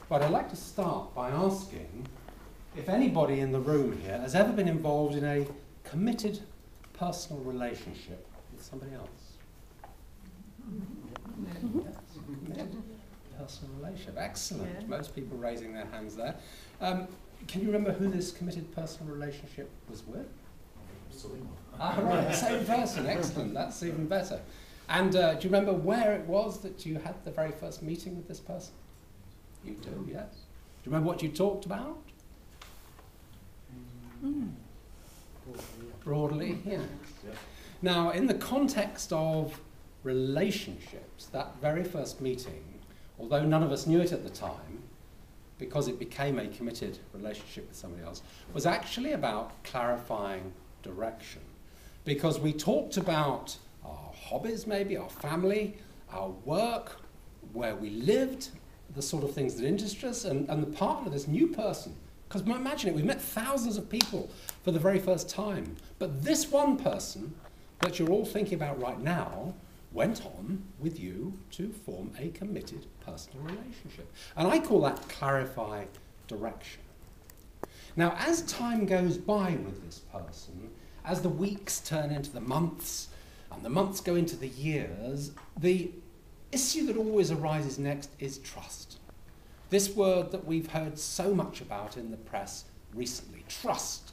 But I'd like to start by asking if anybody in the room here has ever been involved in a committed personal relationship with somebody else. Yes, committed personal relationship. Excellent. Yeah. Most people raising their hands there. Can you remember who this committed personal relationship was with? Ah, right, same person. Excellent. That's even better. And do you remember where it was that you had the very first meeting with this person? You do, yes. Do you remember what you talked about? Broadly, yes. Now, in the context of relationships, that very first meeting, although none of us knew it at the time, because it became a committed relationship with somebody else, was actually about clarifying direction. Because we talked about our hobbies maybe, our family, our work, where we lived, the sort of things that interest us, and the partner, this new person. Because imagine it, we've met thousands of people for the very first time, but this one person that you're all thinking about right now went on with you to form a committed personal relationship. And I call that clarify direction. Now, as time goes by with this person, as the weeks turn into the months, and the months go into the years, the issue that always arises next is trust. This word that we've heard so much about in the press recently, trust.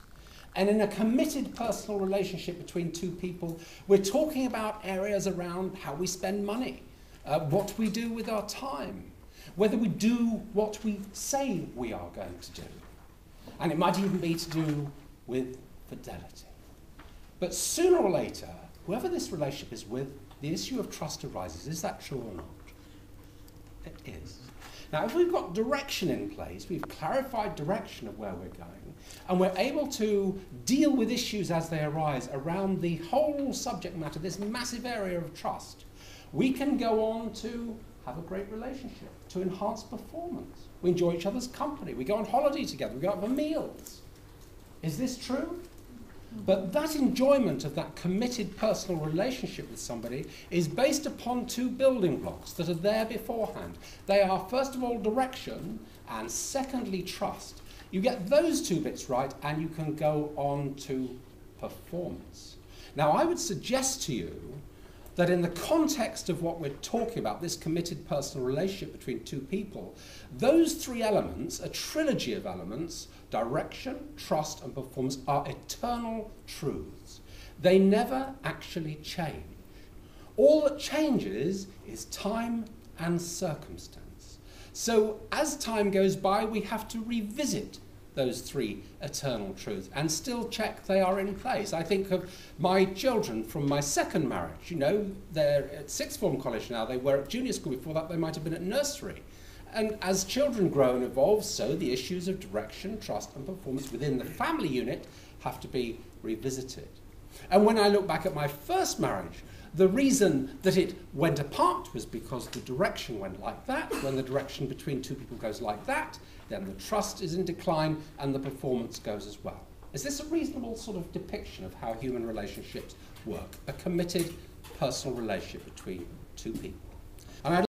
And in a committed personal relationship between two people, we're talking about areas around how we spend money, what we do with our time, whether we do what we say we are going to do. And it might even be to do with fidelity. But sooner or later, whoever this relationship is with, the issue of trust arises. Is that true or not? It is. Now, if we've got direction in place, we've clarified direction of where we're going, and we're able to deal with issues as they arise around the whole subject matter, this massive area of trust, we can go on to have a great relationship, to enhance performance. We enjoy each other's company. We go on holiday together. We go out for meals. Is this true? But that enjoyment of that committed personal relationship with somebody is based upon two building blocks that are there beforehand. They are, first of all, direction, and secondly, trust. You get those two bits right, and you can go on to performance. Now, I would suggest to you that in the context of what we're talking about, this committed personal relationship between two people, those three elements, a trilogy of elements, direction, trust, and performance, are eternal truths. They never actually change. All that changes is time and circumstance. So as time goes by, we have to revisit those three eternal truths and still check they are in place. I think of my children from my second marriage. You know, they're at sixth form college now. They were at junior school. Before that, they might have been at nursery. And as children grow and evolve, so the issues of direction, trust, and performance within the family unit have to be revisited. And when I look back at my first marriage, the reason that it went apart was because the direction went like that. When the direction between two people goes like that, then the trust is in decline and the performance goes as well. Is this a reasonable sort of depiction of how human relationships work? A committed personal relationship between two people. And I'd